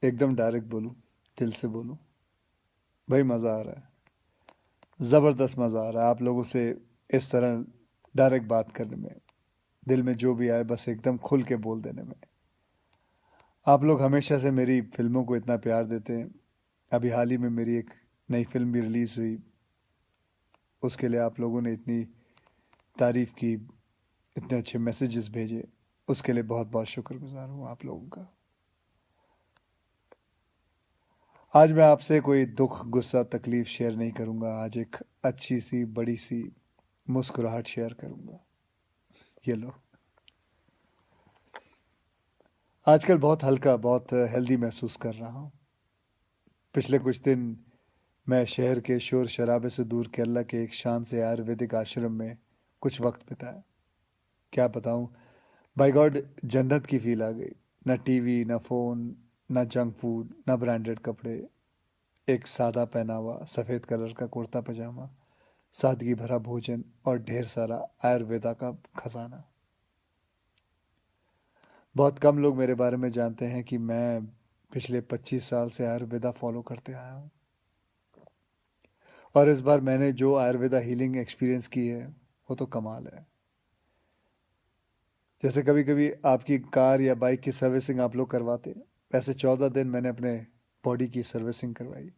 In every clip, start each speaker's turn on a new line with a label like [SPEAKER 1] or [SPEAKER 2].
[SPEAKER 1] एकदम डायरेक्ट बोलूं, दिल से बोलूं, भाई मज़ा आ रहा है, ज़बरदस्त मज़ा आ रहा है आप लोगों से इस तरह डायरेक्ट बात करने में। दिल में जो भी आए बस एकदम खुल के बोल देने में। आप लोग हमेशा से मेरी फिल्मों को इतना प्यार देते हैं। अभी हाल ही में मेरी एक नई फिल्म भी रिलीज़ हुई, उसके लिए आप लोगों ने इतनी तारीफ़ की, इतने अच्छे मैसेजेस भेजे, उसके लिए बहुत बहुत शुक्रगुजार हूँ आप लोगों का। आज मैं आपसे कोई दुख गुस्सा तकलीफ़ शेयर नहीं करूँगा, आज एक अच्छी सी बड़ी सी मुस्कुराहट शेयर करूँगा। ये लो। आजकल बहुत हल्का, बहुत हेल्दी महसूस कर रहा हूँ। पिछले कुछ दिन मैं शहर के शोर शराबे से दूर केरला के एक शांत से आयुर्वेदिक आश्रम में कुछ वक्त बिताया। क्या बताऊँ, बाय गॉड जन्नत की फील आ गई। ना टीवी, ना फ़ोन, ना जंक फूड, ना ब्रांडेड कपड़े, एक सादा पहनावा, सफ़ेद कलर का कुर्ता पजामा, सादगी भरा भोजन और ढेर सारा आयुर्वेदा का खजाना। बहुत कम लोग मेरे बारे में जानते हैं कि मैं पिछले 25 साल से आयुर्वेदा फॉलो करते आया हूँ। और इस बार मैंने जो आयुर्वेदा हीलिंग एक्सपीरियंस की है वो तो कमाल है। जैसे कभी कभी आपकी कार या बाइक की सर्विसिंग आप लोग करवाते हैं, वैसे 14 दिन मैंने अपने बॉडी की सर्विसिंग करवाई।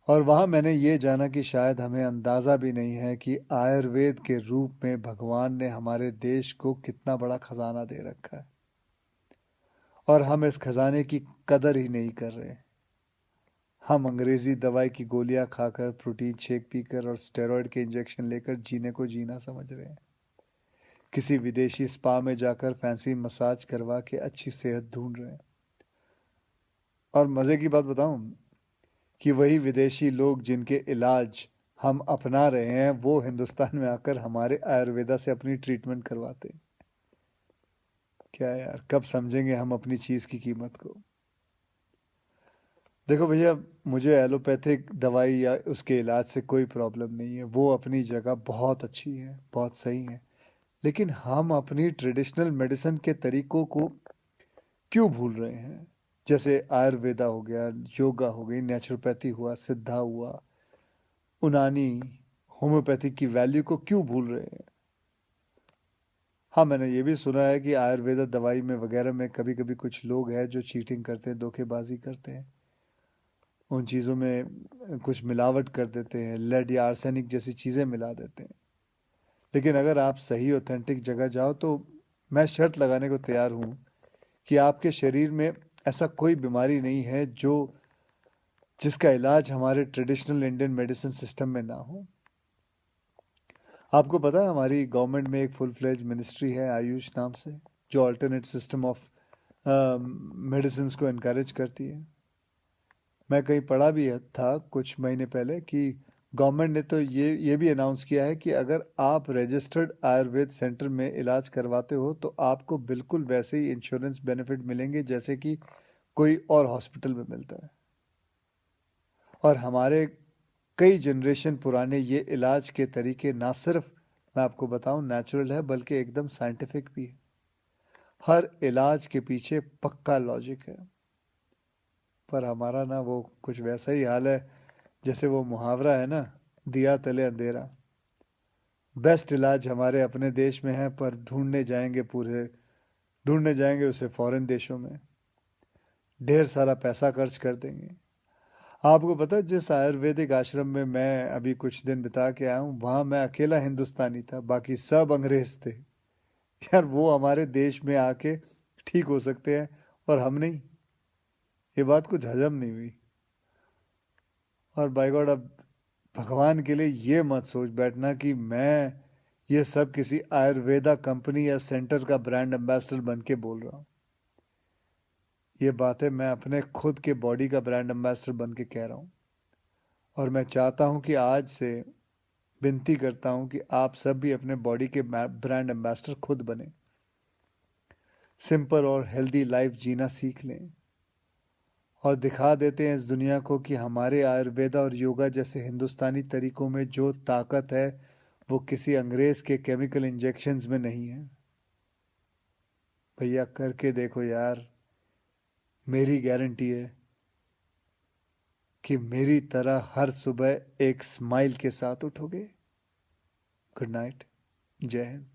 [SPEAKER 1] और वहाँ मैंने ये जाना कि शायद हमें अंदाज़ा भी नहीं है कि आयुर्वेद के रूप में भगवान ने हमारे देश को कितना बड़ा खजाना दे रखा है, और हम इस खजाने की कदर ही नहीं कर रहे। हम अंग्रेज़ी दवाई की गोलियां खाकर, प्रोटीन शेक पीकर और स्टेरॉयड के इंजेक्शन लेकर जीने को जीना समझ रहे हैं। किसी विदेशी स्पा में जाकर फैंसी मसाज करवा के अच्छी सेहत ढूंढ रहे हैं। और मज़े की बात बताऊं, कि वही विदेशी लोग जिनके इलाज हम अपना रहे हैं वो हिंदुस्तान में आकर हमारे आयुर्वेदा से अपनी ट्रीटमेंट करवाते हैं। क्या यार, कब समझेंगे हम अपनी चीज़ की कीमत को। देखो भैया, मुझे एलोपैथिक दवाई या उसके इलाज से कोई प्रॉब्लम नहीं है, वो अपनी जगह बहुत अच्छी है, बहुत सही है। लेकिन हम अपनी ट्रेडिशनल मेडिसिन के तरीकों को क्यों भूल रहे हैं? जैसे आयुर्वेदा हो गया, योगा हो गई, नेचुरोपैथी हुआ, सिद्धा हुआ, उनानी, होम्योपैथी की वैल्यू को क्यों भूल रहे हैं? हाँ, मैंने ये भी सुना है कि आयुर्वेदा दवाई में वगैरह में कभी कभी कुछ लोग हैं जो चीटिंग करते हैं, धोखेबाजी करते हैं, उन चीज़ों में कुछ मिलावट कर देते हैं, लेड या आर्सेनिक जैसी चीज़ें मिला देते हैं। लेकिन अगर आप सही ऑथेंटिक जगह जाओ तो मैं शर्त लगाने को तैयार हूँ कि आपके शरीर में ऐसा कोई बीमारी नहीं है जो जिसका इलाज हमारे ट्रेडिशनल इंडियन मेडिसिन सिस्टम में ना हो। आपको पता है हमारी गवर्नमेंट में एक फुल फ्लेज मिनिस्ट्री है आयुष नाम से, जो अल्टरनेट सिस्टम ऑफ मेडिसिन को इनकरेज करती है। मैं कहीं पढ़ा भी था कुछ महीने पहले कि गवर्नमेंट ने तो ये भी अनाउंस किया है कि अगर आप रजिस्टर्ड आयुर्वेद सेंटर में इलाज करवाते हो तो आपको बिल्कुल वैसे ही इंश्योरेंस बेनिफिट मिलेंगे जैसे कि कोई और हॉस्पिटल में मिलता है। और हमारे कई जनरेशन पुराने ये इलाज के तरीके ना सिर्फ, मैं आपको बताऊं, नेचुरल है बल्कि एकदम साइंटिफिक भी है। हर इलाज के पीछे पक्का लॉजिक है। पर हमारा ना वो कुछ वैसा ही हाल है जैसे वो मुहावरा है ना, दिया तले अंधेरा। बेस्ट इलाज हमारे अपने देश में है पर ढूंढने जाएंगे उसे फॉरेन देशों में, ढेर सारा पैसा खर्च कर देंगे। आपको पता है जिस आयुर्वेदिक आश्रम में मैं अभी कुछ दिन बिता के आया हूँ, वहाँ मैं अकेला हिंदुस्तानी था, बाकी सब अंग्रेज थे। यार, वो हमारे देश में आके ठीक हो सकते हैं और हम नहीं। ये बात कुछ हजम नहीं हुई। और बाय गॉड, अब भगवान के लिए ये मत सोच बैठना कि मैं ये सब किसी आयुर्वेदा कंपनी या सेंटर का ब्रांड एम्बेसडर बन के बोल रहा हूँ। ये बातें मैं अपने खुद के बॉडी का ब्रांड एम्बेसडर बन के कह रहा हूँ। और मैं चाहता हूँ कि आज से विनती करता हूँ कि आप सब भी अपने बॉडी के ब्रांड एम्बेसडर खुद बने, सिंपल और हेल्दी लाइफ जीना सीख लें और दिखा देते हैं इस दुनिया को कि हमारे आयुर्वेदा और योगा जैसे हिंदुस्तानी तरीकों में जो ताकत है वो किसी अंग्रेज के केमिकल इंजेक्शंस में नहीं है। भैया करके देखो यार, मेरी गारंटी है कि मेरी तरह हर सुबह एक स्माइल के साथ उठोगे। Good night. जय हिंद।